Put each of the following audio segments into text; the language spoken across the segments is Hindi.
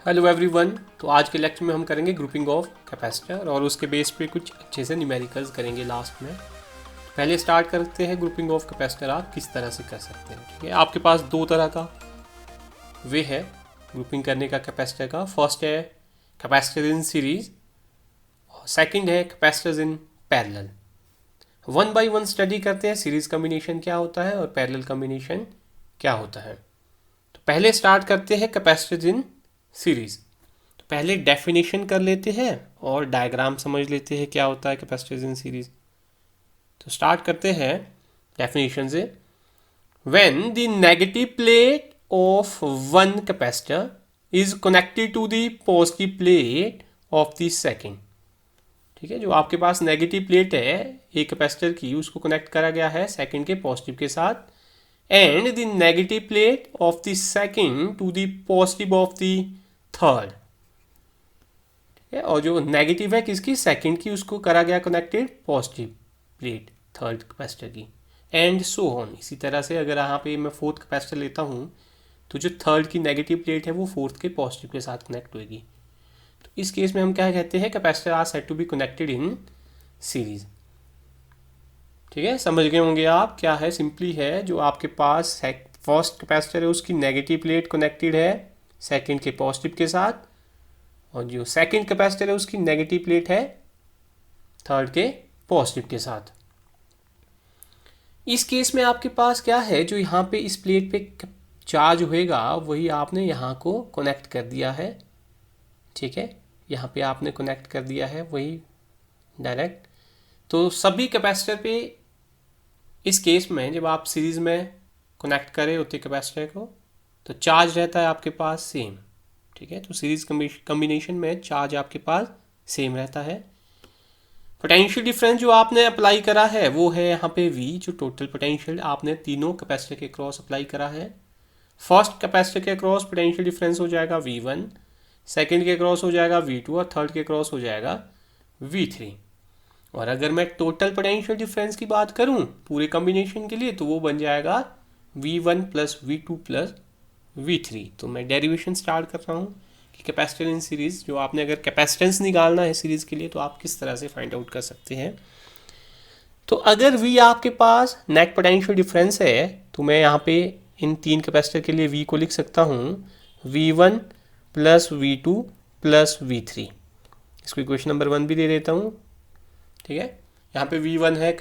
Hello everyone. तो आज के लेक्चर में हम करेंगे ग्रुपिंग ऑफ कैपेसिटर और उसके बेस पे कुछ अच्छे से न्यूमेरिकल्स करेंगे लास्ट में। पहले स्टार्ट करते हैं ग्रुपिंग ऑफ कैपेसिटर आप किस तरह से कर सकते हैं। ठीक है, आपके पास दो तरह का वे है ग्रुपिंग करने का कैपेसिटर का। फर्स्ट है कैपेसिटर इन सीरीज और सेकंड है capacitors in parallel. One by one study करते हैं सीरीज कॉम्बिनेशन क्या होता है और पैरेलल कॉम्बिनेशन क्या होता है। तो पहले स्टार्ट करते हैं कैपेसिटर्स इन सीरीज। तो पहले डेफिनेशन कर लेते हैं और डायग्राम समझ लेते हैं क्या होता है कैपेसिटर्स इन सीरीज। तो स्टार्ट करते हैं डेफिनेशन से। When the negative plate of one capacitor is connected to the positive plate of the second. ठीक है, जो आपके पास नेगेटिव प्लेट है एक कैपेसिटर की, उसको कनेक्ट करा गया है सेकंड के पॉजिटिव के साथ, and the negative plate of the second to the positive of the third. ठीक है, और जो नेगेटिव है किसकी, सेकंड की, उसको करा गया connected positive plate third capacitor की, एंड सो ऑन। इसी तरह से अगर यहाँ पे मैं फोर्थ कैपेसिटर लेता हूँ तो जो थर्ड की नेगेटिव प्लेट है वो फोर्थ के पॉजिटिव के साथ कनेक्ट होगी। तो इस केस में हम क्या कहते हैं, capacitor are said to be connected in series. ठीक है, समझ गए होंगे आप क्या है। सिंपली है, जो आपके पास फर्स्ट कैपेसिटर है उसकी नेगेटिव प्लेट कनेक्टेड है सेकंड के पॉजिटिव के साथ, और जो सेकंड कैपेसिटर है उसकी नेगेटिव प्लेट है थर्ड के पॉजिटिव के साथ। इस केस में आपके पास क्या है, जो यहाँ पे इस प्लेट पे चार्ज होएगा वही आपने यहाँ को कनेक्ट कर दिया है। ठीक है, यहाँ पे आपने कनेक्ट कर दिया है वही डायरेक्ट। तो सभी कैपेसिटर पे इस केस में जब आप सीरीज में कनेक्ट करे होते कैपेसिटर को तो चार्ज रहता है आपके पास सेम। ठीक है, तो सीरीज कॉम्बिनेशन में चार्ज आपके पास सेम रहता है। पोटेंशियल डिफरेंस जो आपने अप्लाई करा है वो है यहाँ पे V, जो टोटल पोटेंशियल आपने तीनों कैपेसिटर के क्रॉस अप्लाई करा है। फर्स्ट कैपेसिटर के क्रॉस पोटेंशियल डिफरेंस हो जाएगा V1, सेकंड के क्रॉस हो जाएगा V2 और थर्ड के क्रॉस हो जाएगा V3। और अगर मैं टोटल पोटेंशियल डिफरेंस की बात करूं पूरे कॉम्बिनेशन के लिए तो वो बन जाएगा V1 plus V2 plus V3। तो मैं डेरिवेशन स्टार्ट कर रहा हूं कि कैपेसिटर इन सीरीज, जो आपने अगर कैपेसिटेंस निकालना है सीरीज के लिए तो आप किस तरह से फाइंड आउट कर सकते हैं। तो अगर V आपके पास नेट पोटेंशियल डिफरेंस है तो मैं यहाँ पे इन तीन कैपेसिटर के लिए V को लिख सकता हूँ V1 plus V2 plus V3। इसको इक्वेशन नंबर 1 भी दे देता हूँ। ठीक है, यहाँ पे V1 है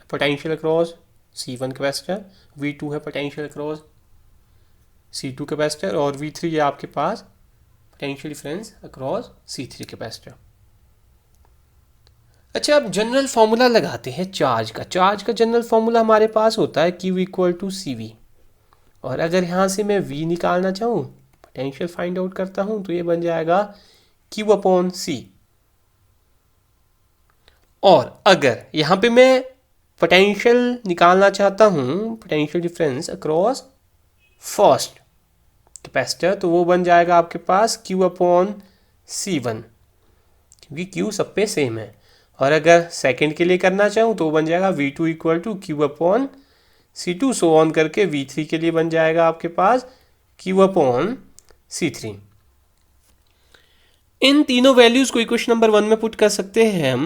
potential across C1 capacitor, V2 है पोटेंशियल अक्रॉस C2 कैपेसिटर और V3 है आपके पास potential difference across C3 capacitor. अच्छा, अब जनरल फॉर्मूला लगाते हैं चार्ज का। चार्ज का जनरल फॉर्मूला हमारे पास होता है Q इक्वल टू CV, और अगर यहाँ से मैं V निकालना चाहूँ, पोटेंशियल फाइंड आउट करता हूँ, तो ये बन जाएगा Q अपॉन C। और अगर यहाँ पे मैं पोटेंशियल निकालना चाहता हूँ, potential difference across first capacitor, तो वो बन जाएगा आपके पास Q अपॉन C1, क्योंकि Q सब पे सेम है। और अगर सेकंड के लिए करना चाहूँ तो बन जाएगा V2 equal to Q upon C2, so on करके V3 के लिए बन जाएगा आपके पास Q अपॉन C3। इन तीनों वैल्यूज को इक्वेशन नंबर 1 में पुट कर सकते हैं हम।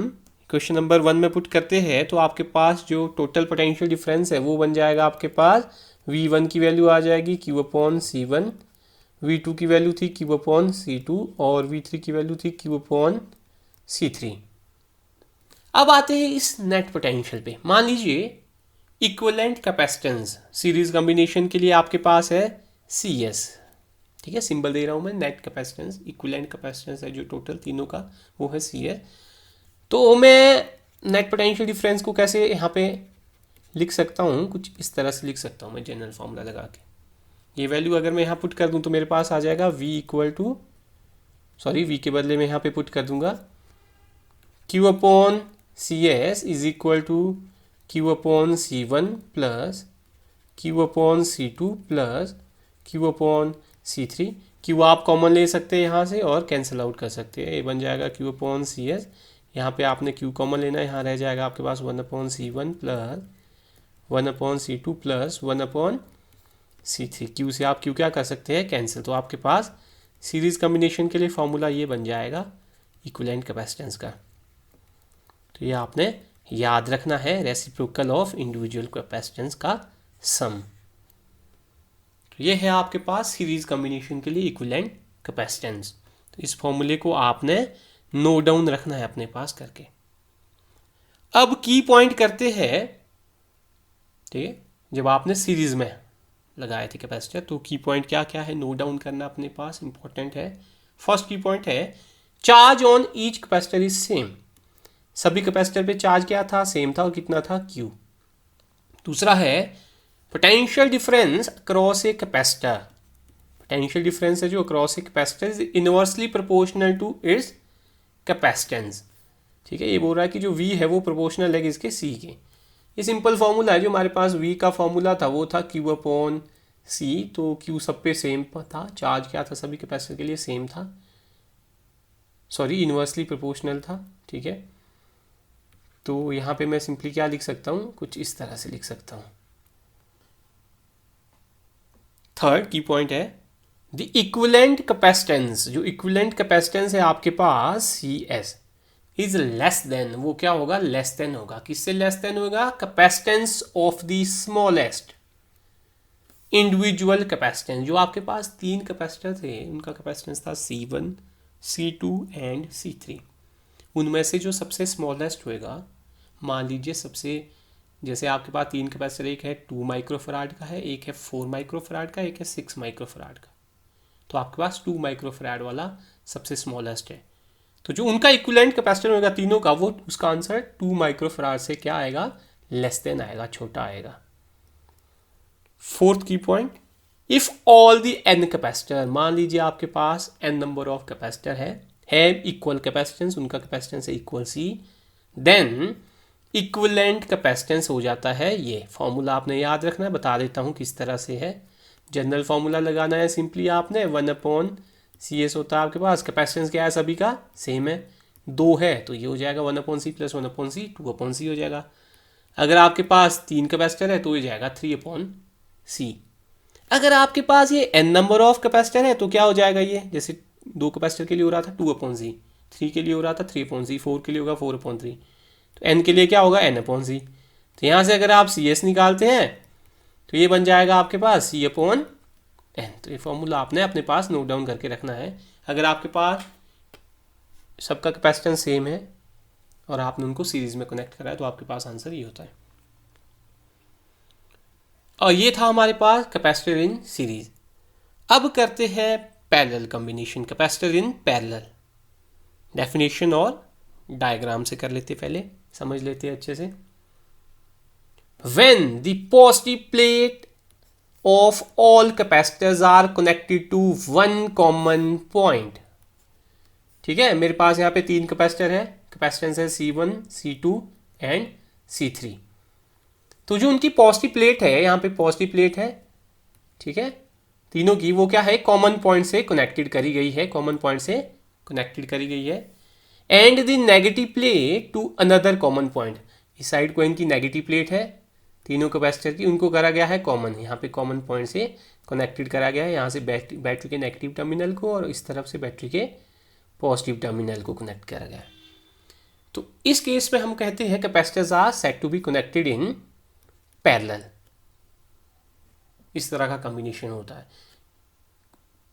इक्वेशन नंबर 1 में पुट करते हैं तो आपके पास जो टोटल पोटेंशियल डिफरेंस है वो बन जाएगा आपके पास V1 की वैल्यू आ जाएगी Q अपॉन C1, V2 की वैल्यू थी Q अपॉन C2 और V3 की वैल्यू थी Q अपॉन C3। अब आते हैं इस नेट पोटेंशियल पे। मान लीजिए इक्विवेलेंट कैपेसिटेंस सीरीज कॉम्बिनेशन के लिए आपके पास है CS। ठीक है, सिंबल दे रहा हूँ मैं, नेट कैपेसिटेंस इक्विवेलेंट कैपेसिटेंस है जो टोटल तीनों का वो है CS। तो मैं नेट पोटेंशियल डिफरेंस को कैसे यहाँ पे लिख सकता हूँ, कुछ इस तरह से लिख सकता हूँ मैं जनरल फॉर्मूला लगा के। ये वैल्यू अगर मैं यहाँ पुट कर दूँ तो मेरे पास आ जाएगा V equal to, sorry V के बदले में यहाँ पे पुट कर दूंगा Q upon CS is equal to Q upon C1 plus Q upon C2 plus Q upon C3। Q आप कॉमन ले सकते हैं यहाँ से और कैंसिल आउट कर सकते हैं, ये बन जाएगा Q अपॉन CS। यहाँ पे आपने Q कॉमन लेना है, यहाँ रह जाएगा आपके पास 1 upon C1 plus 1 upon C2 plus 1 upon C3। Q से आप Q क्या कर सकते हैं, कैंसिल। तो आपके पास सीरीज कम्बिनेशन के लिए फॉर्मूला ये बन जाएगा इक्विवेलेंट कैपेसिटेंस का। तो ये आपने याद रखना है, रेसिप्रोकल ऑफ इंडिविजुअल कैपेसिटेंस का सम। तो ये है आपके पास सीरीज कम्बिनेशन के लिए इक्विवेलेंट कैपेसिटेंस। तो इस फॉर्मूले को आपने नोट डाउन रखना है अपने पास करके। अब की पॉइंट करते हैं, ठीक है, जब आपने सीरीज में लगाए थे कैपेसिटर तो की पॉइंट क्या क्या है नोट डाउन करना अपने पास, इंपॉर्टेंट है। फर्स्ट की पॉइंट है charge on each capacitor is same. सभी कैपेसिटर पे चार्ज क्या था, सेम था, और कितना था, Q। दूसरा है potential difference across a capacitor. Potential difference है जो across a capacitor is inversely proportional to its capacitance. ठीक है, ये बोल रहा है कि जो V है वो प्रोपोर्शनल है किसके, C के। ये सिंपल फॉर्मूला है, जो हमारे पास V का फॉर्मूला था वो था Q/C। तो Q सब पे सेम था, चार्ज क्या था सभी कैपेसिटर के लिए सेम था, सॉरी इनवर्सली प्रोपोर्शनल था। ठीक है, तो यहाँ पे मैं सिंपली क्या लिख सकता हूँ, कुछ इस तरह से लिख सकता हूँ। थर्ड की पॉइंट है द इक्विवेलेंट कैपेसिटेंस। जो इक्विवेलेंट कैपेसिटेंस है आपके पास CS इज लेस देन, वो क्या होगा, लेस देन होगा। किससे लेस देन होगा, capacitance of the smallest individual capacitance. जो आपके पास 3 कैपेसिटर थे उनका कैपेसिटेंस था C1, C2 एंड C3। उनमें से जो सबसे स्मॉलेस्ट होएगा, मान लीजिए सबसे, जैसे आपके पास 3 कैपेसिटर, एक है 2 माइक्रोफराड का है, एक है 4 माइक्रोफराड का, एक है 6 माइक्रोफराड का। तो आपके पास 2 माइक्रोफराड वाला सबसे स्मॉलेस्ट है। तो जो उनका इक्विवेलेंट कैपेसिटर होगा तीनों का, वो उसका आंसर 2 माइक्रोफराड से क्या आएगा, लेस देन आएगा, छोटा आएगा। Fourth key point, if all the n capacitor, मान लीजिए आपके पास n नंबर ऑफ कैपेसिटर है इक्वल कैपेसिटेंस, उनका कैपेसिटेंस है equal C, then equivalent capacitance हो जाता है ये। फॉर्मूला आपने याद रखना है, बता देता हूँ किस तरह से है। जनरल फॉर्मूला लगाना है, सिंपली आपने 1/CS होता है आपके पास। कैपेसिटेंस क्या है, सभी का सेम है, 2 है तो ये हो जाएगा 1/C प्लस 1/C 2/C हो जाएगा। अगर आपके पास 3 कैपेसिटर है तो ये जाएगा 3/C। अगर आपके पास ये n नंबर ऑफ कैपेसिटर है तो क्या हो जाएगा, ये जैसे 2 कैपेसिटर के लिए हो रहा था 2/C, 3 के लिए हो रहा था 3/C, 4 के लिए होगा 4/3, तो n के लिए क्या होगा n/C। तो यहाँ से अगर आप CS निकालते हैं तो ये बन जाएगा आपके पास C/n। तो ये फॉर्मूला आपने अपने पास नोट डाउन करके रखना है। अगर आपके पास सबका कैपेसिटेंस सेम है और आपने उनको सीरीज में कनेक्ट करा है तो आपके पास आंसर ये होता है। और ये था हमारे पास कैपेसिटर इन सीरीज। अब करते हैं parallel combination, capacitor in parallel. Definition और डायग्राम से कर लेते, पहले समझ लेते अच्छे से। When the positive plate of all capacitors are connected to one common point, ठीक है, मेरे पास यहाँ पे 3 कैपेसिटर है, कैपेसिटेंस है C1, C2 एंड C3। तो जो उनकी पॉजिटिव प्लेट है, यहाँ पे पॉजिटिव प्लेट है, ठीक है, तीनों की, वो क्या है, कॉमन पॉइंट से कनेक्टेड करी गई है, कॉमन पॉइंट से कनेक्टेड करी गई है। And the negative plate to another common point, इस साइड को इनकी नेगेटिव प्लेट है तीनों कैपेसिटर की, उनको करा गया है कॉमन, यहाँ पे कॉमन पॉइंट से कनेक्टेड करा गया है, यहाँ से बैटरी के नेगेटिव टर्मिनल को और इस तरफ से बैटरी के पॉजिटिव टर्मिनल को कनेक्ट करा गया है। तो इस केस में हम कहते हैं capacitors are said to be connected in parallel. इस तरह का कॉम्बिनेशन होता है।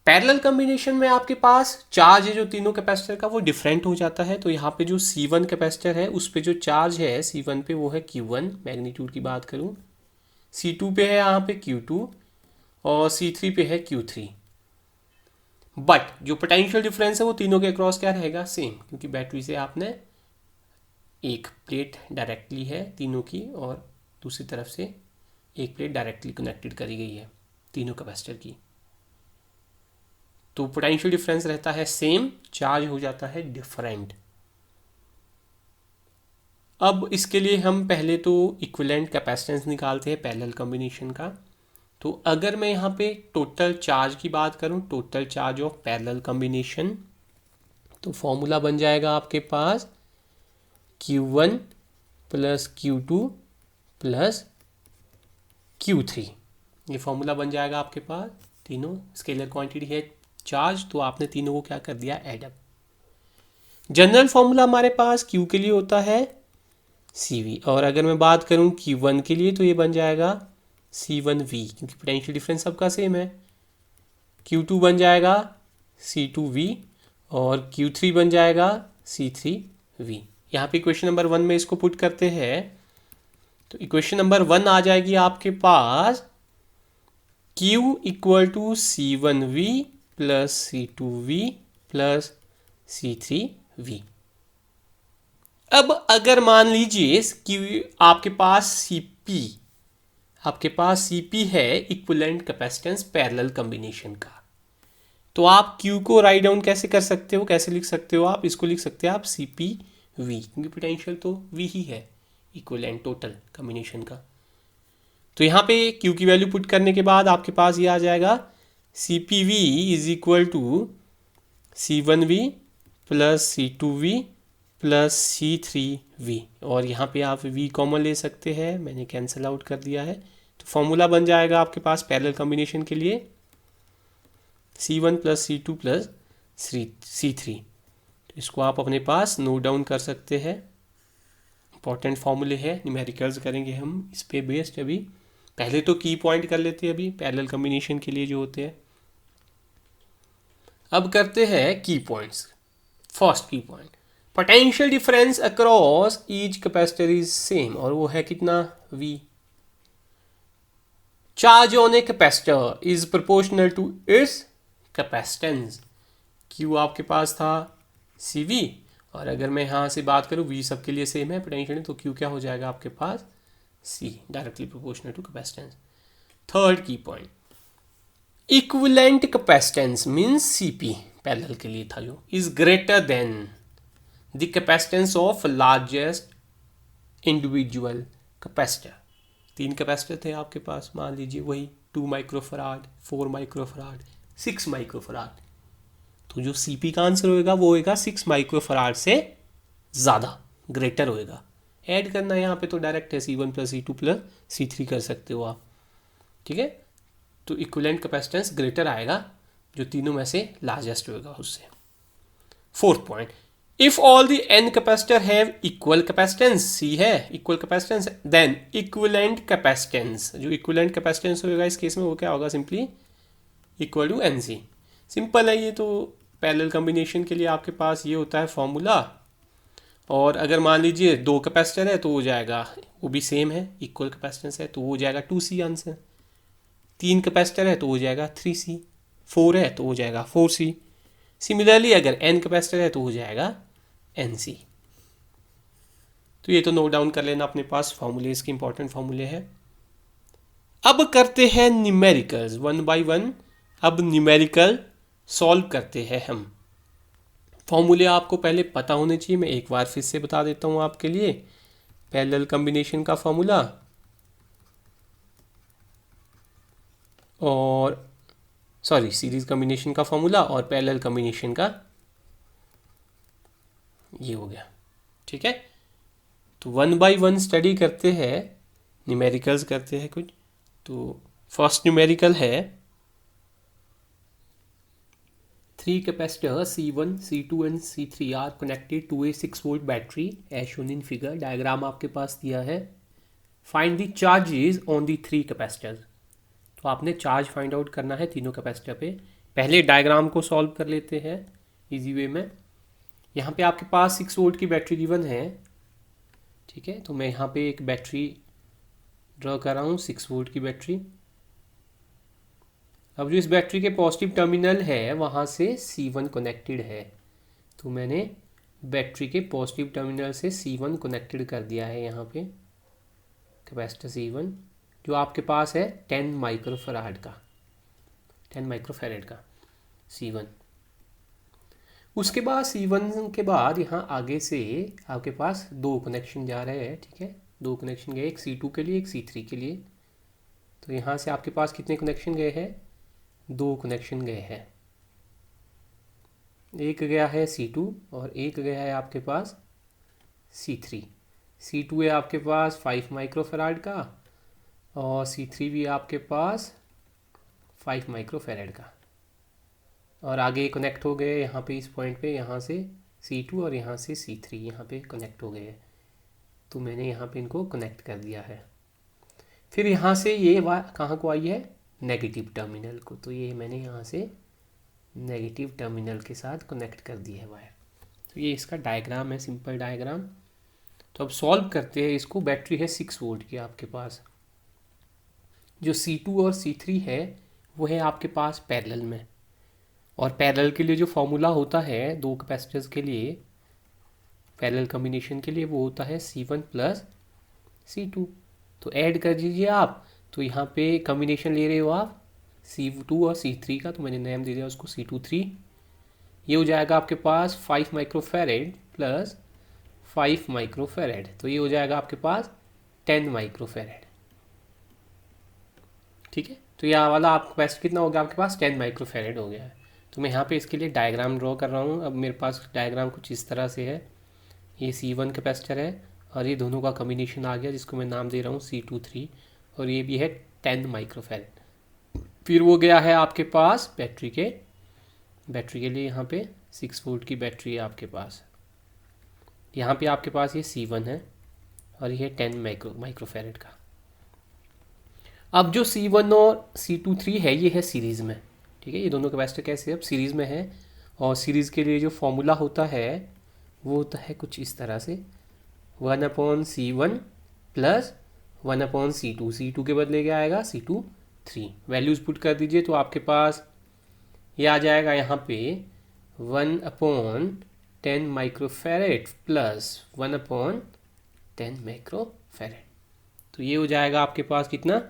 पैरेलल कॉम्बिनेशन में आपके पास चार्ज है जो तीनों कैपेसिटर का वो डिफरेंट हो जाता है। तो यहाँ पे जो C1 कैपेसिटर है उस पे जो चार्ज है C1 पे वो है Q1, मैग्नीट्यूड की बात करूँ, C2 पे है यहाँ पे Q2 और C3 पे है Q3। बट जो पोटेंशियल डिफरेंस है वो तीनों के अक्रॉस क्या रहेगा, सेम, क्योंकि बैटरी से आपने एक प्लेट डायरेक्टली है तीनों की और दूसरी तरफ से एक प्लेट डायरेक्टली कनेक्टेड करी गई है तीनों कैपेसिटर की। तो पोटेंशियल डिफरेंस रहता है सेम, चार्ज हो जाता है डिफरेंट। अब इसके लिए हम पहले तो इक्विवेलेंट कैपेसिटेंस निकालते हैं पैरेलल कॉम्बिनेशन का। तो अगर मैं यहाँ पे टोटल चार्ज की बात करूँ, total charge of parallel combination, तो फॉर्मूला बन जाएगा आपके पास Q1 plus Q2 plus Q3। ये फॉर्मूला बन जाएगा आपके पास, तीनों स्केलर क्वांटिटी है चार्ज, तो आपने तीनों को क्या कर दिया, एडअप। जनरल फॉर्मूला हमारे पास क्यू के लिए होता है CV, और अगर मैं बात करूं Q1 के लिए तो ये बन जाएगा C1V, क्योंकि पोटेंशियल डिफरेंस सबका सेम है। Q2 बन जाएगा C2V, और Q3 बन जाएगा C3V। यहाँ पे इक्वेशन नंबर 1 में इसको पुट करते हैं, तो इक्वेशन नंबर 1 आ जाएगी आपके पास Q equal to C1V plus C2V plus C3V। अब अगर मान लीजिए कि आपके पास CP है, इक्विवेलेंट कैपेसिटेंस पैरेलल कॉम्बिनेशन का, तो आप Q को राइट डाउन कैसे कर सकते हो, कैसे लिख सकते हो आप, इसको लिख सकते हो आप CPV, क्योंकि पोटेंशियल तो V ही है, इक्विवेलेंट टोटल कॉम्बिनेशन का। तो यहाँ पे Q की वैल्यू पुट करने के बाद आपके पास ये आ जाएगा CPV is equal to C1V plus C2V plus C3V, और यहाँ पे आप V कॉमन ले सकते हैं, मैंने कैंसिल आउट कर दिया है। तो फॉर्मूला बन जाएगा आपके पास पैरेलल कॉम्बिनेशन के लिए C1 plus C2 plus C3। तो इसको आप अपने पास नोट डाउन कर सकते हैं, इंपॉर्टेंट फॉर्मूले हैं, न्यूमेरिकल्स करेंगे हम इस पे बेस्ड। अभी पहले तो की पॉइंट कर लेते हैं अभी पैरेलल कॉम्बिनेशन के लिए जो होते हैं। अब करते हैं key points. First key point, potential difference across each capacitor is same, और वो है कितना, V। Charge on a capacitor is proportional to its capacitance. Q आपके पास था CV, और अगर मैं यहाँ से बात करूँ V सबके लिए सेम है पोटेंशियल, तो Q क्या हो जाएगा आपके पास C, directly proportional to capacitance. Third की point, equivalent capacitance means CP parallel के लिए था जो, is greater than the capacitance of largest individual capacitor. 3 capacitor थे आपके पास, मान लीजिए वही 2 माइक्रोफराड, 4 माइक्रोफराड, 6 माइक्रोफराड, तो जो CP का आंसर होएगा वो होएगा 6 माइक्रोफराड से ज़्यादा, ग्रेटर होएगा। ऐड करना यहाँ पे तो डायरेक्ट है, C1 plus C2 plus C3 कर सकते हो आप, ठीक है। तो इक्विवेलेंट कैपेसिटेंस ग्रेटर आएगा, जो तीनों में से लार्जेस्ट होएगा उससे। Fourth point, if all the n capacitor have equal capacitance, C है equal capacitance, then equivalent capacitance, जो इक्विवेलेंट कैपेसिटेंस होगा इस केस में वो क्या होगा, simply equal to NC। Simple है ये तो, पैरेलल कॉम्बिनेशन के लिए आपके पास ये होता है फॉर्मूला। और अगर मान लीजिए 2 कैपेसिटर है तो हो जाएगा, वो भी सेम है, इक्वल कैपेसिटेंस है तो हो जाएगा 2C आंसर। 3 कैपेसिटर है तो हो जाएगा 3C, 4 है तो हो जाएगा 4C। सिमिलरली अगर n कैपेसिटर है तो हो जाएगा NC। तो ये तो नोट डाउन कर लेना अपने पास, फॉर्मूले इसके इंपॉर्टेंट फॉर्मूले हैं। अब करते हैं न्यूमेरिकल्स 1 बाय 1। अब न्यूमेरिकल सॉल्व करते हैं हम। फॉर्मूले आपको पहले पता होने चाहिए, मैं एक बार फिर से बता देता हूँ आपके लिए। पैरेलल कॉम्बिनेशन का फॉर्मूला और सीरीज कॉम्बिनेशन का फॉर्मूला और पैरेलल कॉम्बिनेशन का ये हो गया, ठीक है। तो 1 बाय 1 स्टडी करते हैं, न्यूमेरिकल्स करते हैं कुछ। तो फर्स्ट न्यूमेरिकल है 3 capacitors C1, C2 and C3 are connected to a 6 volt battery as shown in figure। Diagram आपके पास दिया है। Find the charges on the 3 capacitors. तो आपने चार्ज फाइंड आउट करना है तीनों कैपेसिटर पे। पहले डायग्राम को सॉल्व कर लेते हैं इजी वे में। यहाँ पे आपके पास 6 वोल्ट की बैटरी गिवन है, ठीक है। तो मैं यहाँ पे एक बैटरी ड्रॉ कर रहा हूँ, 6 वोल्ट की बैटरी। अब जो इस बैटरी के पॉजिटिव टर्मिनल है वहाँ से C1 कनेक्टेड है, तो मैंने बैटरी के पॉजिटिव टर्मिनल से C1 कनेक्टेड कर दिया है यहाँ पे कैपेसिटर C1, जो आपके पास है 10 माइक्रोफैराड का C1। उसके बाद C1 के बाद यहाँ आगे से आपके पास 2 कनेक्शन जा रहे हैं, ठीक है। 2 कनेक्शन गए, एक C2 के लिए एक C3 के लिए। तो यहाँ से आपके पास कितने कनेक्शन गए हैं, 2 कनेक्शन गए हैं। एक गया है C2 और एक गया है आपके पास C3। C2 है आपके पास 5 माइक्रोफैराड का और C3 भी आपके पास 5 माइक्रोफैराड का। और आगे कनेक्ट हो गए यहाँ पे इस पॉइंट पे, यहाँ से C2 और यहाँ से C3 यहाँ पे कनेक्ट हो गए। तो मैंने यहाँ पे इनको कनेक्ट कर दिया है। फिर यहाँ से ये कहाँ को आई है, नेगेटिव टर्मिनल को, तो ये मैंने यहाँ से नेगेटिव टर्मिनल के साथ कनेक्ट कर दी है वायर। तो ये इसका डायग्राम है, सिंपल डायग्राम। तो अब सॉल्व करते हैं इसको। बैटरी है 6 वोल्ट की आपके पास, जो C2 और C3 है वो है आपके पास पैरेलल में, और पैरेलल के लिए जो फॉर्मूला होता है दो कैपेसिटर्स के लिए, पैरेलल कॉम्बिनेशन के लिए, वो होता है C1 प्लस C2। तो ऐड कर दीजिए आप। तो यहाँ पे कॉम्बिनेशन ले रहे हो आप C2 और C3 का, तो मैंने नेम दे दिया उसको C23। ये हो जाएगा आपके पास 5 माइक्रोफेरेड प्लस 5 माइक्रोफेरेड, तो ये हो जाएगा आपके पास 10 माइक्रोफेरेड। ठीक है, तो यह वाला आपका कैपेसिटर कितना हो गया आपके पास, 10 माइक्रोफेरेड हो गया है। तो मैं यहाँ पे इसके लिए डायग्राम ड्रॉ कर रहा हूँ। अब मेरे पास डायग्राम कुछ इस तरह से है। ये C1 कैपेसिटर है और ये दोनों का कॉम्बिनेशन आ गया जिसको मैं नाम दे रहा हूँ C23, और ये भी है 10 माइक्रोफेरेड। फिर वो गया है आपके पास बैटरी के लिए, यहाँ पे 6 वोल्ट की बैटरी है आपके पास। यहाँ पे आपके पास ये C1 है और ये 10 माइक्रोफेरेड का। अब जो C1 और C23 है ये है सीरीज़ में। ठीक है, ये दोनों कैपेसिटर कैसे अब सीरीज़ में है, और सीरीज़ के लिए जो फॉर्मूला होता है वो होता है कुछ इस तरह से, 1/C1 प्लस 1/C2। C2 के बदले क्या आएगा, C23। वैल्यूज़ पुट कर दीजिए तो आपके पास ये आ जाएगा यहाँ पे 1/10 माइक्रोफेरेड प्लस 1/10 माइक्रोफेरेड। तो ये हो जाएगा आपके पास कितना,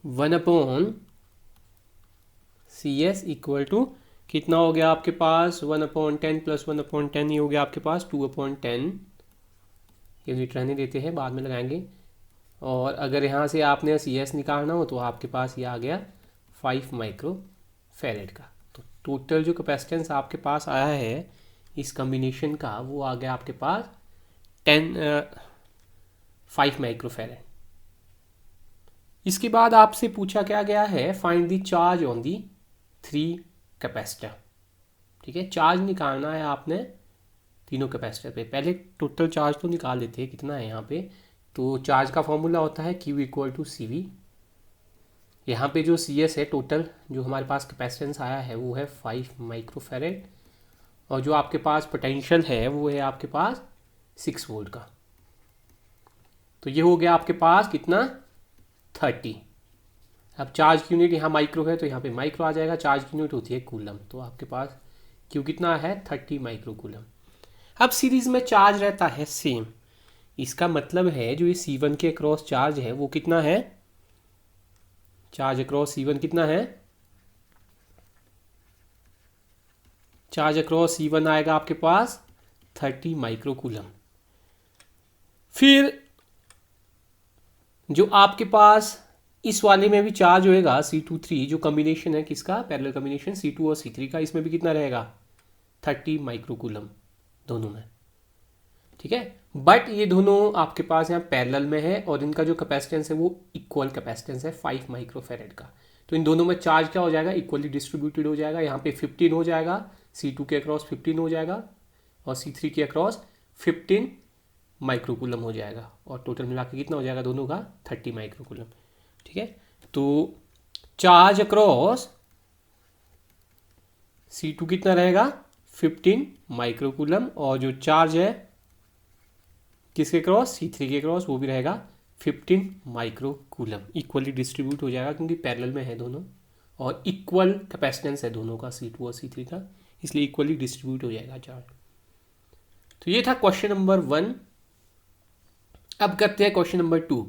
1/CS इक्वल टू कितना हो गया आपके पास, 1/10 प्लस 1/10 ये हो गया आपके पास 2/10। यूनिट रहने देते हैं, बाद में लगाएंगे। और अगर यहाँ से आपने CS निकालना हो तो आपके पास ये आ गया 5 माइक्रोफेरेड का। तो टोटल जो कैपेसिटेंस आपके पास आया है इस कॉम्बिनेशन का वो आ गया आपके पास 5 माइक्रोफेरेड। इसके बाद आपसे पूछा क्या गया है, find the charge on the 3 capacitor. ठीक है, चार्ज निकालना है आपने तीनों कैपेसिटर पे। पहले टोटल चार्ज तो निकाल लेते हैं कितना है यहाँ पे। तो चार्ज का फॉर्मूला होता है Q इक्वल टू CV। यहाँ पे जो CS है टोटल जो हमारे पास कैपेसिटेंस आया है वो है 5 माइक्रोफेरेड, और जो आपके पास पोटेंशियल है वो है आपके पास 6 वोल्ट का। तो ये हो गया आपके पास कितना, 30। अब चार्ज की यूनिट यहाँ माइक्रो है तो यहाँ पे माइक्रो आ जाएगा, चार्ज की यूनिट होती है कूलम। तो आपके पास Q कितना है, 30 माइक्रो कूलम। अब सीरीज में चार्ज रहता है सेम, इसका मतलब है जो ये C1 के अक्रॉस चार्ज है वो कितना है, चार्ज अक्रॉस C1 कितना है, चार्ज अक्रॉस C1 आएगा आपके पास 30 माइक्रो कूलम। फिर जो आपके पास इस वाले में भी चार्ज होएगा C23, जो कॉम्बिनेशन है किसका, पैरेलल कॉम्बिनेशन C2 और C3 का, इसमें भी कितना रहेगा 30 माइक्रो कूलम दोनों में। ठीक है, बट ये दोनों आपके पास यहाँ पैरेलल में है और इनका जो कैपेसिटेंस है वो इक्वल कैपेसिटेंस है 5 माइक्रोफेरेड का। तो इन दोनों में चार्ज क्या हो जाएगा, इक्वली डिस्ट्रीब्यूटेड हो जाएगा। यहाँ पे 15 हो जाएगा, C2 के अक्रॉस 15 हो जाएगा और C3 के अक्रॉस 15 माइक्रोकूलम हो जाएगा, और टोटल मिला के कितना हो जाएगा दोनों का 30 माइक्रोकूलम। ठीक है, तो चार्ज अक्रॉस C2 कितना रहेगा, 15 माइक्रोकूलम, और जो चार्ज है किसके क्रॉस, C3 के क्रॉस, वो भी रहेगा 15 माइक्रोकूलम। इक्वली डिस्ट्रीब्यूट हो जाएगा क्योंकि पैरेलल में है दोनों और इक्वल कैपेसिटेंस है दोनों का, C2 और C3 का, इसलिए इक्वली डिस्ट्रीब्यूट हो जाएगा चार्ज। तो ये था क्वेश्चन नंबर 1। अब करते हैं question number 2।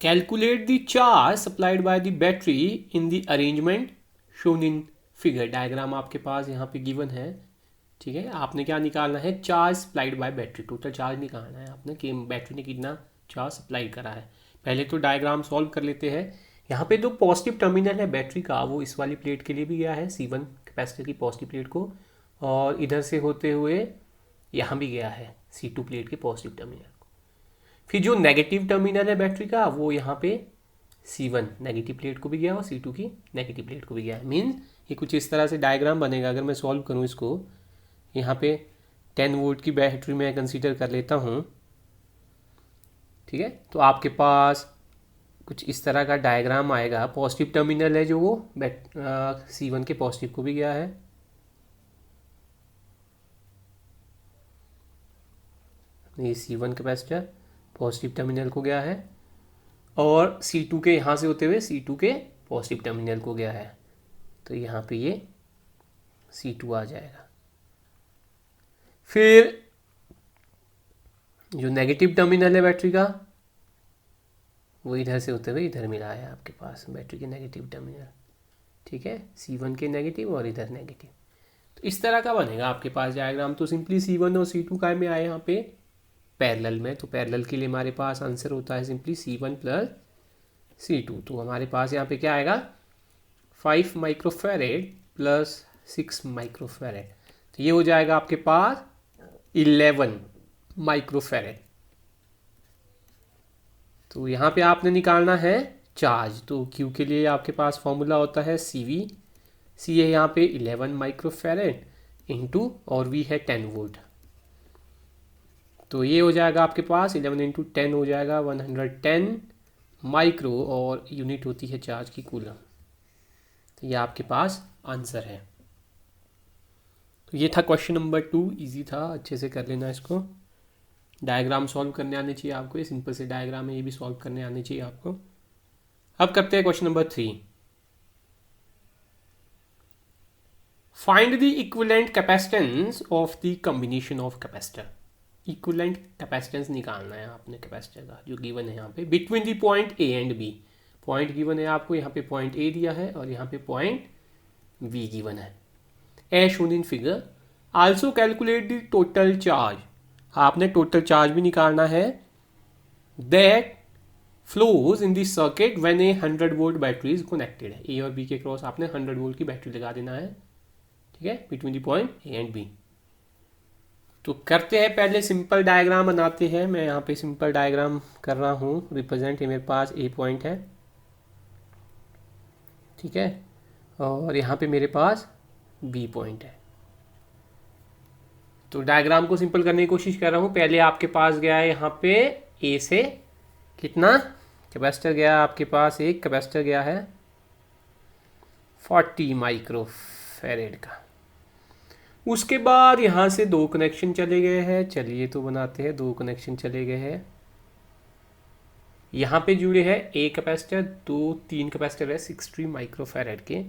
Calculate the charge supplied by the battery in the arrangement shown in figure. Diagram आपके पास यहाँ पे गिवन है। ठीक है, आपने क्या निकालना है, charge supplied by battery, total charge निकालना है आपने कि बैटरी ने कितना चार्ज सप्लाई करा है। पहले तो डायग्राम सॉल्व कर लेते हैं। यहाँ पे जो पॉजिटिव टर्मिनल है बैटरी का वो इस वाली प्लेट के लिए भी गया है, C1 कैपेसिटर की पॉजिटिव प्लेट को, और इधर से होते हुए यहाँ भी गया है C2 प्लेट के पॉजिटिव टर्मिनल को। फिर जो नेगेटिव टर्मिनल है बैटरी का वो यहाँ पे C1 नेगेटिव प्लेट को भी गया और C2 की नेगेटिव प्लेट को भी गया है। मीन्स ये कुछ इस तरह से डायग्राम बनेगा। अगर मैं सॉल्व करूँ इसको, यहाँ पे 10 वोल्ट की बैटरी मैं कंसीडर कर लेता हूँ, ठीक है। तो आपके पास कुछ इस तरह का डायग्राम आएगा। पॉजिटिव टर्मिनल है जो वो C1 के पॉजिटिव को भी गया है, ये C1 कैपेसिटर पॉजिटिव टर्मिनल को गया है, और C2 के यहाँ से होते हुए C2 के पॉजिटिव टर्मिनल को गया है। तो यहाँ पे ये C2 आ जाएगा। फिर जो नेगेटिव टर्मिनल है बैटरी का, वो इधर से होते हुए इधर मिला है आपके पास बैटरी के नेगेटिव टर्मिनल, ठीक है। C1 के नेगेटिव और इधर नेगेटिव। तो इस तरह का बनेगा आपके पास डायग्राम। तो सिंपली C1 और C2 का में आए यहाँ पे पैरेलल में, तो पैरेलल के लिए हमारे पास आंसर होता है सिंपली C1 प्लस C2। तो हमारे पास यहाँ पे क्या आएगा, 5 माइक्रोफेरेड प्लस 6 माइक्रोफेरेड। तो ये हो जाएगा आपके पास 11 माइक्रोफेरेड। तो यहाँ पे आपने निकालना है चार्ज। तो Q के लिए आपके पास फॉर्मूला होता है CV। C है यहाँ पे 11 माइक्रोफेरेड इंटू, और V है 10 वोल्ट। तो ये हो जाएगा आपके पास 11 इंटू 10 हो जाएगा 110 माइक्रो, और यूनिट होती है चार्ज की कूलम। तो ये आपके पास आंसर है। तो ये था क्वेश्चन नंबर 2, इजी था, अच्छे से कर लेना इसको। डायग्राम सॉल्व करने आने चाहिए आपको, ये सिंपल से डायग्राम है, ये भी सॉल्व करने आने चाहिए आपको। अब करते हैं question number 3। Find the equivalent capacitance of the combination of capacitor. Equivalent capacitance निकालना है आपने कैपेसिटर का, जो गिवन है यहाँ पे between the point A and B. Point given है आपको, यहाँ पे पॉइंट ए दिया है और यहाँ पे पॉइंट बी गिवन है, as shown in figure. Also calculate the total charge. आपने टोटल चार्ज भी निकालना है that flows in this circuit when a 100 volt battery is connected है। ए और बी के क्रॉस आपने 100 वोल्ट की बैटरी लगा देना है, ठीक है, between the point A and B. तो करते हैं, पहले सिंपल डायग्राम बनाते हैं। मैं यहाँ पे सिंपल डायग्राम कर रहा हूँ। रिप्रेजेंट मेरे पास ए पॉइंट है, ठीक है, और यहाँ पे मेरे पास बी पॉइंट है। तो डायग्राम को सिंपल करने की कोशिश कर रहा हूँ। पहले आपके पास गया है यहाँ पे ए से कितना कैपेसिटर गया है आपके पास, एक कैपेसिटर गया है 40 माइक्रोफेरेड का। उसके बाद यहाँ से 2 कनेक्शन चले गए हैं। चलिए तो बनाते हैं, 2 कनेक्शन चले गए हैं। यहाँ पे जुड़े हैं ए कैपेसिटर, 3 कैपेसिटर है 60 माइक्रोफेरेड के।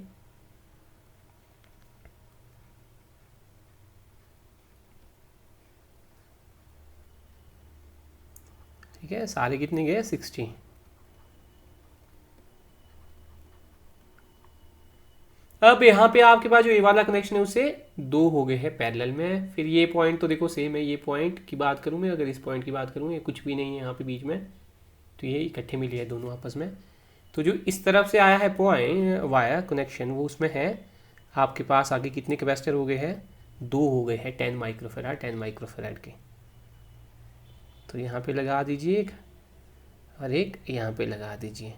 ठीक है, सारे कितने गए 60। अब यहाँ पे आपके पास जो ए वाला कनेक्शन है उससे 2 हो गए हैं पैरेलल में। फिर ये पॉइंट तो देखो सेम है, ये पॉइंट की बात करूँ मैं, अगर इस पॉइंट की बात करूँ, ये कुछ भी नहीं है यहाँ पे बीच में, तो ये इकट्ठे मिले हैं दोनों आपस में। तो जो इस तरफ से आया है पॉइंट वाया कनेक्शन, वो उसमें है आपके पास आगे कितने कैपेसिटर हो गए हैं, 2 हो गए हैं 10 माइक्रोफेराड के। तो यहाँ पे लगा दीजिए एक, और एक यहाँ पे लगा दीजिए,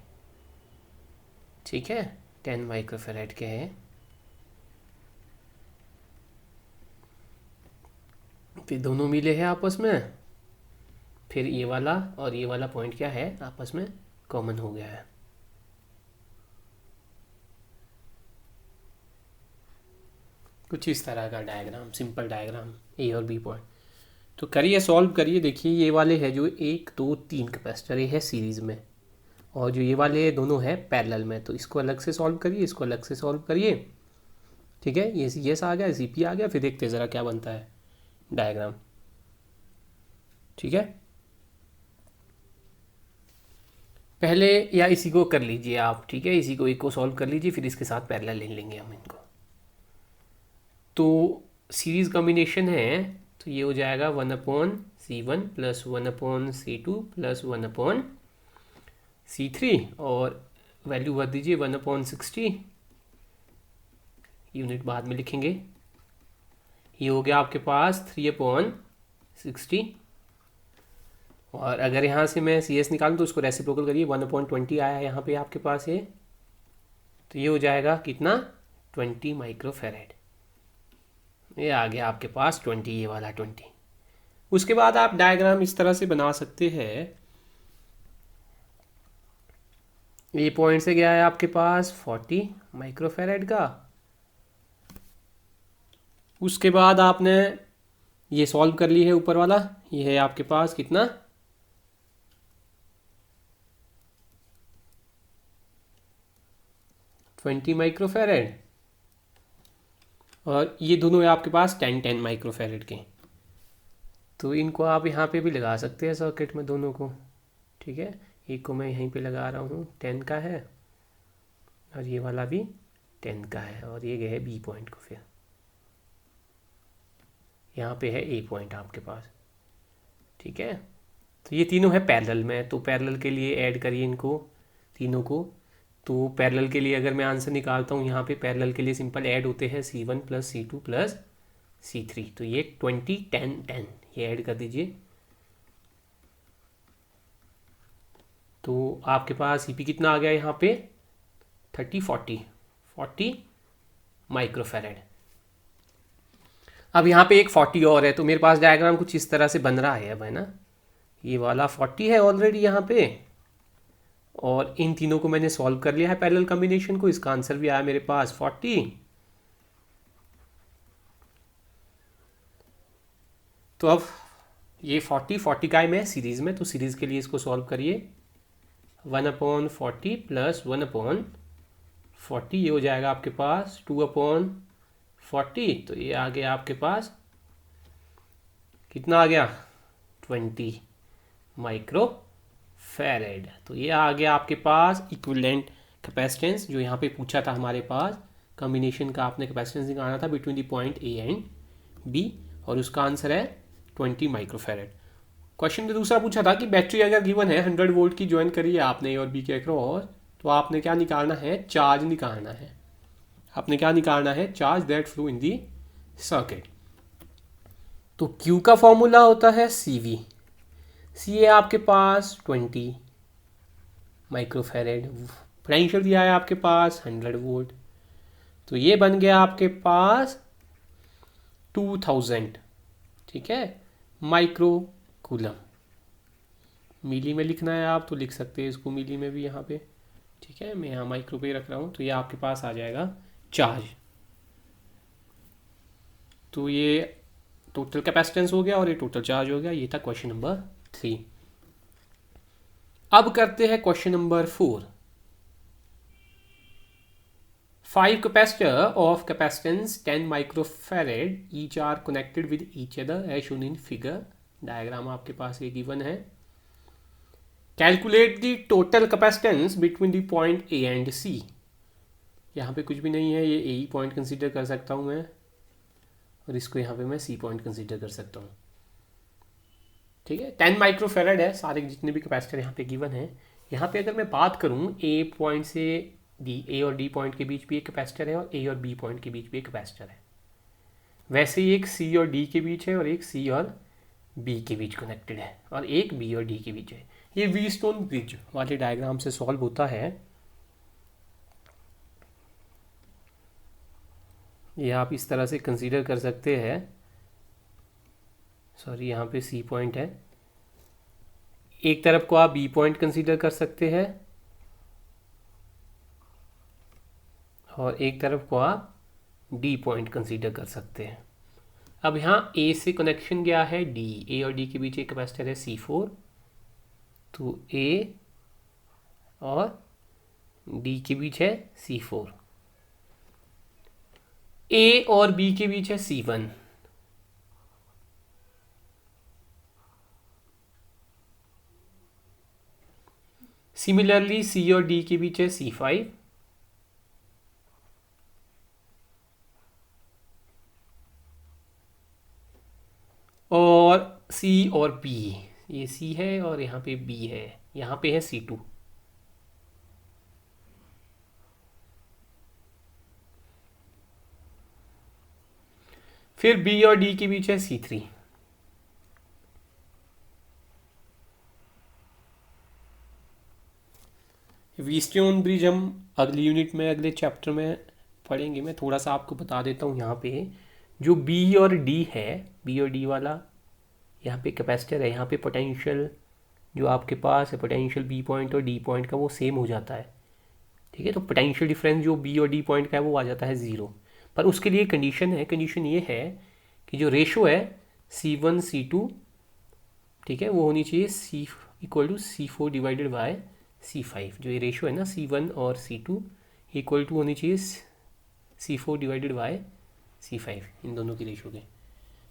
ठीक है, 10 माइक्रोफेराड के हैं। फिर दोनों मिले हैं आपस में, फिर ये वाला और ये वाला पॉइंट क्या है आपस में कॉमन हो गया है। कुछ इस तरह का डायग्राम, सिंपल डायग्राम ए और बी पॉइंट। तो करिए, सॉल्व करिए। देखिए ये वाले है जो 1 2 3 कैपेसिटर, ये है सीरीज़ में, और जो ये वाले दोनों है पैरेलल में। तो इसको अलग से सॉल्व करिए, इसको अलग से सॉल्व करिए, ठीक है। ये CS आ गया, CP आ गया, फिर देखते हैं ज़रा क्या बनता है डायग्राम, ठीक है। पहले या इसी को कर लीजिए आप, ठीक है, इसी को एक को सॉल्व कर लीजिए, फिर इसके साथ पैरेलल ले लेंगे हम इनको। तो सीरीज़ कॉम्बिनेशन है, तो ये हो जाएगा 1/C1 plus 1/C2 plus 1/C3, और वैल्यू भर दीजिए 1/60, यूनिट बाद में लिखेंगे। ये हो गया आपके पास 3/60, और अगर यहाँ से मैं सी एस निकालूँ तो उसको रेसिप्रोकल करिए, 1/20 आया है यहाँ पे आपके पास ये, तो ये हो जाएगा कितना, 20 माइक्रोफेरेड। ये आ गया आपके पास 20, ये वाला 20। उसके बाद आप डायग्राम इस तरह से बना सकते हैं, ये पॉइंट से गया है आपके पास 40 माइक्रोफेरेड का। उसके बाद आपने ये सॉल्व कर ली है ऊपर वाला, ये है आपके पास कितना, 20 माइक्रोफेरेड, और ये दोनों है आपके पास 10 माइक्रोफेरेड के। तो इनको आप यहाँ पे भी लगा सकते हैं सर्किट में दोनों को, ठीक है। एक को मैं यहीं पे लगा रहा हूँ, 10 का है, और ये वाला भी 10 का है, और ये गए है बी पॉइंट को, फिर यहाँ पे है ए पॉइंट आपके पास, ठीक है। तो ये तीनों है पैरेलल में, तो पैरेलल के लिए ऐड करिए इनको तीनों को। तो पैरेलल के लिए अगर मैं आंसर निकालता हूँ यहाँ पे, पैरेलल के लिए सिंपल ऐड होते हैं C1 + C2 + C3, तो ये 20 10 10 ये ऐड कर दीजिए। तो आपके पास CP कितना आ गया यहाँ पे, 40 माइक्रोफेरेड। अब यहाँ पे एक 40 और है, तो मेरे पास डायग्राम कुछ इस तरह से बन रहा है अब, है ना। ये वाला 40 है ऑलरेडी यहाँ पे, और इन तीनों को मैंने सॉल्व कर लिया है पैरेलल कॉम्बिनेशन को, इसका आंसर भी आया मेरे पास 40। तो अब ये 40 का है मैं सीरीज़ में, तो सीरीज़ के लिए इसको सॉल्व करिए, 1/40 + 1/40, ये हो जाएगा आपके पास 2/40, तो ये आ गया आपके पास कितना आ गया, 20 माइक्रोफेरेड। तो ये आ गया आपके पास इक्विवेलेंट कैपेसिटेंस, जो यहाँ पे पूछा था हमारे पास, कॉम्बिनेशन का आपने कैपेसिटेंस निकालना था between the point A and B, और उसका आंसर है 20 माइक्रोफेरेड। क्वेश्चन में दूसरा पूछा था कि बैटरी अगर गिवन है 100 वोल्ट की, ज्वाइन करिए आपने ए और बी के अक्रॉस, तो आपने क्या निकालना है, चार्ज निकालना है। आपने क्या निकालना है, charge that flow in the circuit. तो Q का फॉर्मूला होता है CV, C है आपके पास 20 माइक्रोफेरेड, पोटेंशियल दिया है आपके पास 100 वोल्ट, तो ये बन गया आपके पास 2000, ठीक है, माइक्रो कूलम। मिली में लिखना है आप तो लिख सकते हैं इसको मिली में भी यहाँ पे, ठीक है, मैं यहाँ माइक्रो पे रख रहा हूँ, तो ये आपके पास आ जाएगा चार्ज। तो ये टोटल कैपेसिटेंस हो गया और ये टोटल चार्ज हो गया। ये था क्वेश्चन नंबर 3। अब करते हैं question number 4। 5 capacitor of capacitance 10 microfarad each are connected with each other as shown in figure। Diagram आपके पास ये गिवन है। Calculate the total capacitance between the point A and C. यहाँ पे कुछ भी नहीं है, ये ए ही पॉइंट कंसीडर कर सकता हूँ मैं, और इसको यहाँ पे मैं सी पॉइंट कंसीडर कर सकता हूँ, ठीक है। 10 माइक्रोफेरेड है सारे जितने भी कैपेसिटर यहाँ पे गिवन है। यहाँ पे अगर मैं बात करूँ ए पॉइंट से डी, ए और डी पॉइंट के बीच भी एक कैपेसिटर है, और ए और बी पॉइंट के बीच भी एक कैपेसिटर है। वैसे ही एक सी और डी के बीच है, और एक सी और बी के बीच कनेक्टेड है, और एक बी और डी के बीच है। ये व्हीटस्टोन ब्रिज वाले डायग्राम से सॉल्व होता है। ये आप इस तरह से कंसीडर कर सकते हैं, सॉरी यहाँ पे सी पॉइंट है, एक तरफ को आप बी पॉइंट कंसीडर कर सकते हैं, और एक तरफ को आप डी पॉइंट कंसीडर कर सकते हैं। अब यहाँ ए से कनेक्शन गया है डी, ए और डी के बीच एक कैपेसिटर है C4, तो ए और डी के बीच है C4, ए और बी के बीच है C1, सिमिलरली सी और डी के बीच है C5, और सी और बी, ये सी है और यहाँ पे बी है, यहाँ पे है C2। फिर बी और डी के बीच है C3, व्हीटस्टोन ब्रिज हम अगली यूनिट में, अगले चैप्टर में पढ़ेंगे। मैं थोड़ा सा आपको बता देता हूँ यहाँ पे जो बी और डी है, बी और डी वाला यहाँ पे कैपेसिटर है, यहाँ पे पोटेंशियल जो आपके पास है, पोटेंशियल बी पॉइंट और डी पॉइंट का वो सेम हो जाता है। ठीक है, तो पोटेंशियल डिफरेंस जो बी और डी पॉइंट का है वो आ जाता है ज़ीरो। पर उसके लिए कंडीशन है, कंडीशन ये है कि जो रेशो है C1 C2, ठीक है, वो होनी चाहिए C equal to C4 divided by C5। जो ये रेशो है ना C1 और C2 इक्वल टू होनी चाहिए C4 डिवाइडेड बाय C5, इन दोनों की रेशो के।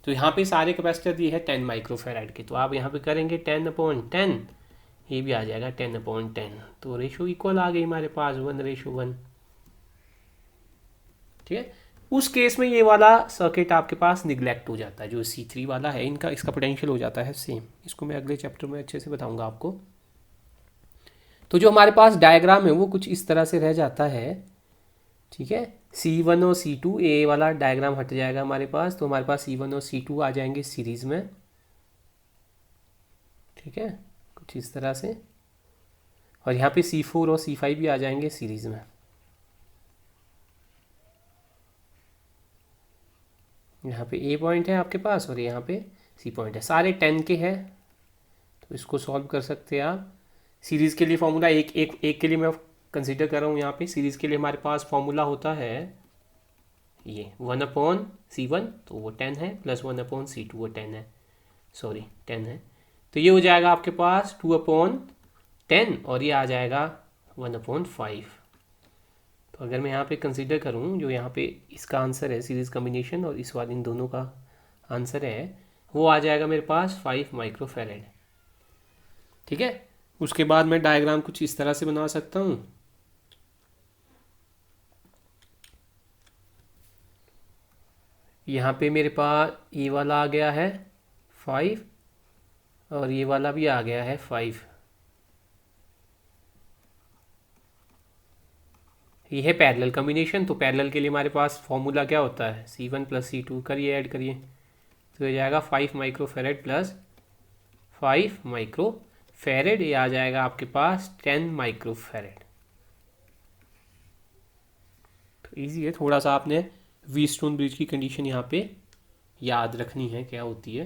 तो यहाँ पे सारे कैपेसिटर दिए है 10 माइक्रोफेराड के, तो आप यहाँ पे करेंगे 10/10, ये भी आ जाएगा 10/10, तो रेशो इक्वल आ गई हमारे पास 1:1। ठीक है, उस केस में ये वाला सर्किट आपके पास निगलेक्ट हो जाता है, जो C3 वाला है इनका, इसका पोटेंशियल हो जाता है सेम। इसको मैं अगले चैप्टर में अच्छे से बताऊंगा आपको। तो जो हमारे पास डायग्राम है वो कुछ इस तरह से रह जाता है। ठीक है, C1 और C2, ए वाला डायग्राम हट जाएगा हमारे पास, तो हमारे पास C1 और C2 आ जाएंगे सीरीज़ में। ठीक है, कुछ इस तरह से, और यहाँ पे C4 और C5 भी आ जाएंगे सीरीज़ में। यहाँ पे ए पॉइंट है आपके पास और यहाँ पे सी पॉइंट है, सारे 10 के हैं, तो इसको सॉल्व कर सकते हैं आप। सीरीज़ के लिए फॉर्मूला एक के लिए मैं कंसीडर कर रहा हूँ। यहाँ पे सीरीज़ के लिए हमारे पास फॉर्मूला होता है ये 1/C1, तो वो 10 है, प्लस 1/C2, वो 10 है, सॉरी 10 है, तो ये हो जाएगा आपके पास 2/10, और ये आ जाएगा 1/5। तो अगर मैं यहाँ पे कंसीडर करूँ, जो यहाँ पे इसका आंसर है सीरीज़ कम्बिनेशन और इस वाले इन दोनों का आंसर है, वो आ जाएगा मेरे पास 5 माइक्रोफेरेड। ठीक है, उसके बाद मैं डायग्राम कुछ इस तरह से बना सकता हूँ। यहाँ पे मेरे पास ये वाला आ गया है 5 और ये वाला भी आ गया है 5। ये है पैरेलल कम्बिनेशन, तो पैरेलल के लिए हमारे पास फॉर्मूला क्या होता है, C1 + C2 करिए, ऐड करिए, तो ये जाएगा 5 माइक्रोफेरेड प्लस 5 माइक्रोफेरेड, ये आ जाएगा आपके पास 10 माइक्रोफेरेड। तो ईजी है, थोड़ा सा आपने व्हीटस्टोन ब्रिज की कंडीशन यहाँ पे याद रखनी है क्या होती है,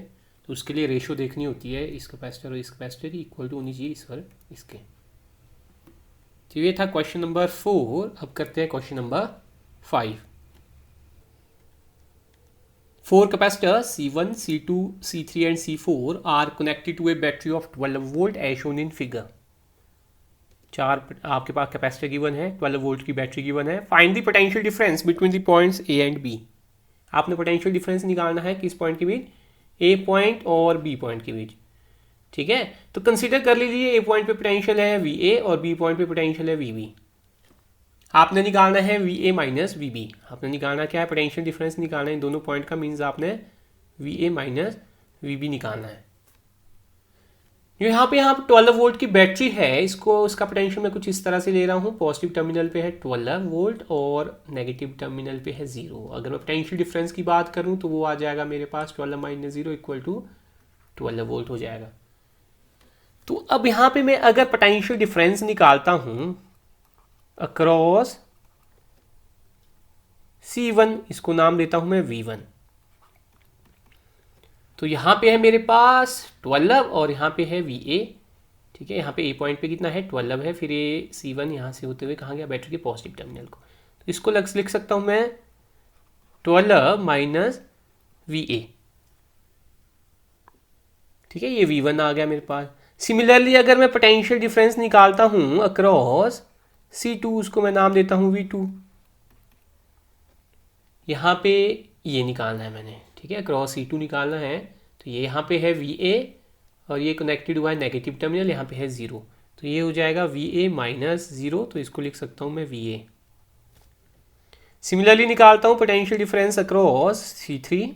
तो उसके लिए रेशो देखनी होती है, इस कैपेसिटर और इस कैपेसिटर की इक्वल टू होनी चाहिए इस पर इसके। तो ये था क्वेश्चन नंबर 4। अब करते हैं question number 5। 4 capacitors C1, C2, C3 and C4 are connected to a battery of 12 volt as shown in figure। 4 आपके पास कैपेसिटर गिवन है, 12 वोल्ट की बैटरी गिवन है। Find the potential difference between the points A and B। आपने पोटेंशियल डिफरेंस निकालना है किस पॉइंट के बीच, A पॉइंट और B पॉइंट के बीच। ठीक है, तो कंसीडर कर लीजिए A पॉइंट पे पोटेंशियल है VA और B पॉइंट पे पोटेंशियल है VB। आपने निकालना है VA माइनस VB। आपने निकालना क्या है, पोटेंशियल डिफरेंस निकालना है इन दोनों पॉइंट का, मीन्स आपने VA माइनस VB निकालना है। जो यहाँ पे 12 वोल्ट की बैटरी है, इसको इसका पोटेंशियल मैं कुछ इस तरह से ले रहा हूँ, पॉजिटिव टर्मिनल पे है 12 वोल्ट और नेगेटिव टर्मिनल पे है 0। अगर मैं पोटेंशियल डिफरेंस की बात करूँ तो वो आ जाएगा मेरे पास 12 - 0 इक्वल टू 12 वोल्ट हो जाएगा। तो अब यहाँ पे मैं अगर पोटेंशियल डिफरेंस निकालता हूँ अक्रॉस C1, इसको नाम देता हूँ मैं V1, तो यहाँ पे है मेरे पास 12 और यहाँ पे है VA। ठीक है, यहाँ पे A पॉइंट पे कितना है 12 है, फिर ये C1 यहाँ से होते हुए कहाँ गया, बैटरी के पॉजिटिव टर्मिनल को, तो इसको लिख सकता हूँ मैं 12 माइनस VA। ठीक है, ये V1 आ गया मेरे पास। सिमिलरली अगर मैं पोटेंशियल डिफरेंस निकालता हूँ अक्रॉस C2, उसको मैं नाम देता हूँ V2। यहाँ पे ये निकालना है मैंने, ठीक है, क्रॉस C2 निकालना है, तो ये यहाँ पे है VA और ये कनेक्टेड हुआ है नेगेटिव टर्मिनल, यहाँ पे है 0, तो ये हो जाएगा VA माइनस 0, तो इसको लिख सकता हूँ मैं VA। सिमिलरली निकालता हूँ potential difference across C3,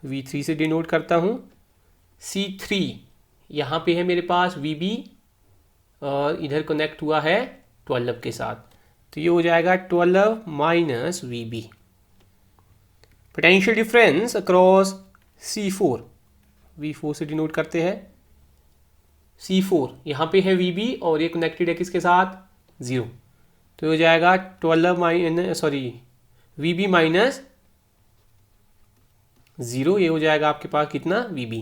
V3 से डिनोट करता हूँ। C3 यहाँ पे है मेरे पास VB और इधर कनेक्ट हुआ है 12 के साथ, तो ये हो जाएगा 12 minus VB। Potential difference across C4, V4 से डिनोट करते हैं। C4 यहाँ पे है VB और ये कनेक्टेड है किसके साथ, 0, तो हो जाएगा 12 माइनस वी बी माइनस 0, ये हो जाएगा आपके पास कितना वी बी।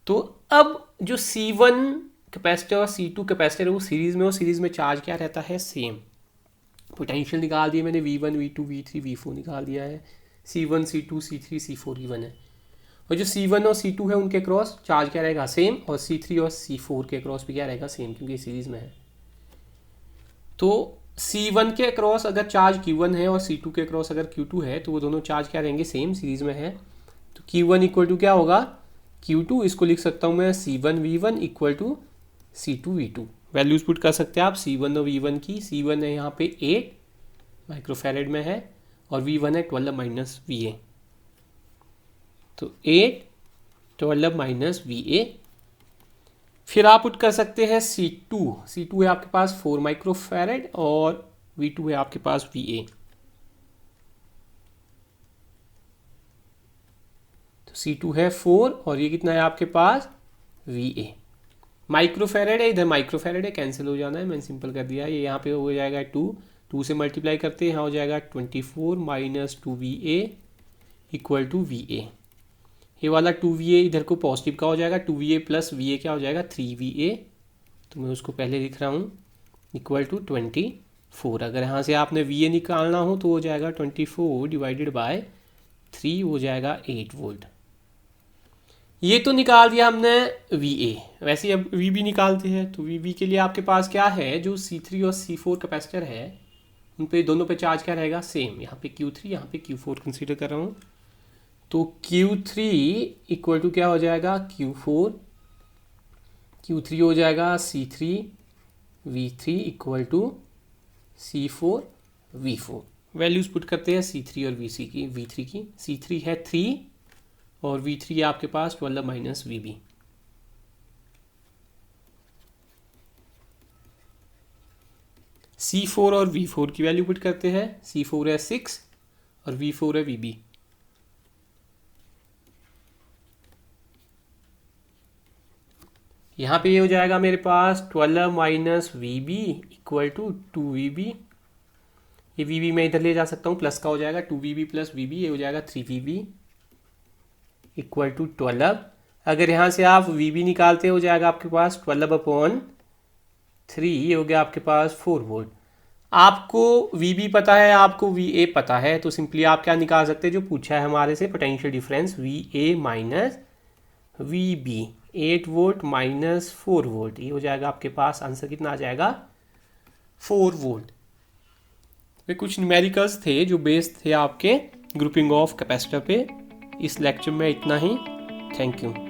तो अब जो C1 कैपेसिटर और C2 कैपेसिटर है वो सीरीज में, और सीरीज में चार्ज क्या रहता है, सेम। पोटेंशियल निकाल दिए मैंने, V1 V2 V3 V4 निकाल दिया है, C1 C2 C3 C4 given है। और जो C1 और C2 है उनके क्रॉस चार्ज क्या रहेगा, सेम, और C3 और C4 के क्रॉस भी क्या रहेगा, सेम, क्योंकि सीरीज में है। तो C1 के क्रॉस अगर चार्ज Q1 है और C2 के क्रॉस अगर Q2 है तो वो दोनों चार्ज क्या रहेंगे, सेम, सीरीज में है। तो Q1 इक्वल टू क्या होगा, Q2, इसको लिख सकता हूँ मैं C1 V1 equal to C2 V2। Values put कर सकते हैं आप C1 और V1 की। C1 है यहाँ पे 8 माइक्रोफेरेड में है और V1 है 12 माइनस VA, तो 8 12 माइनस VA। फिर आप पुट कर सकते हैं C2 है आपके पास 4 माइक्रोफेरेड और V2 है आपके पास VA। तो C2 है 4 और ये कितना है आपके पास VA। माइक्रोफेरेड है, इधर माइक्रोफेरेड है, कैंसिल हो जाना है, मैंने सिंपल कर दिया। ये यहाँ पे हो जाएगा 2 से मल्टीप्लाई करते हैं, यहाँ हो जाएगा 24 minus 2VA equal to VA। ये वाला 2VA इधर को पॉजिटिव का हो जाएगा, 2VA प्लस VA क्या हो जाएगा 3VA, तो मैं उसको पहले लिख रहा हूँ इक्वल टू 24। अगर यहाँ से आपने VA निकालना हो तो हो जाएगा 24 डिवाइडेड बाय 3, हो जाएगा 8 वोल्ट। ये तो निकाल दिया हमने VA। वैसे ही अब VB निकालते हैं। तो VB के लिए आपके पास क्या है, जो C3 और C4 कैपेसिटर है उन पे दोनों पे चार्ज क्या रहेगा, सेम। यहाँ पे Q3 यहाँ पे Q4 कंसीडर कर रहा हूँ। तो Q3 इक्वल टू क्या हो जाएगा Q4, Q3 हो जाएगा C3 V3 equal to C4 V4। Values put करते हैं C3 और V3 की। C3 है 3 और V3 है आपके पास 12 माइनस VB। C4 और V4 की वैल्यू पुट करते हैं। C4 है 6 और V4 है VB। यहाँ पे ये हो जाएगा मेरे पास 12 minus VB equal to 2VB। ये VB मैं इधर ले जा सकता हूँ, प्लस का हो जाएगा 2VB प्लस VB, ये हो जाएगा 3VB इक्वल टू 12। अगर यहाँ से आप VB निकालते हो जाएगा आपके पास 12/3, ये हो गया आपके पास 4 वोल्ट। आपको VB पता है, आपको VA पता है, तो सिंपली आप क्या निकाल सकते हैं, जो पूछा है हमारे से potential difference VA minus VB, 8 volt minus 4 volt, ये हो जाएगा आपके पास आंसर कितना आ जाएगा 4 वोल्ट। वे कुछ न्यूमेरिकल्स थे जो बेस्ड थे आपके ग्रुपिंग ऑफ कैपेसिटर पे। इस लेक्चर में इतना ही। Thank you.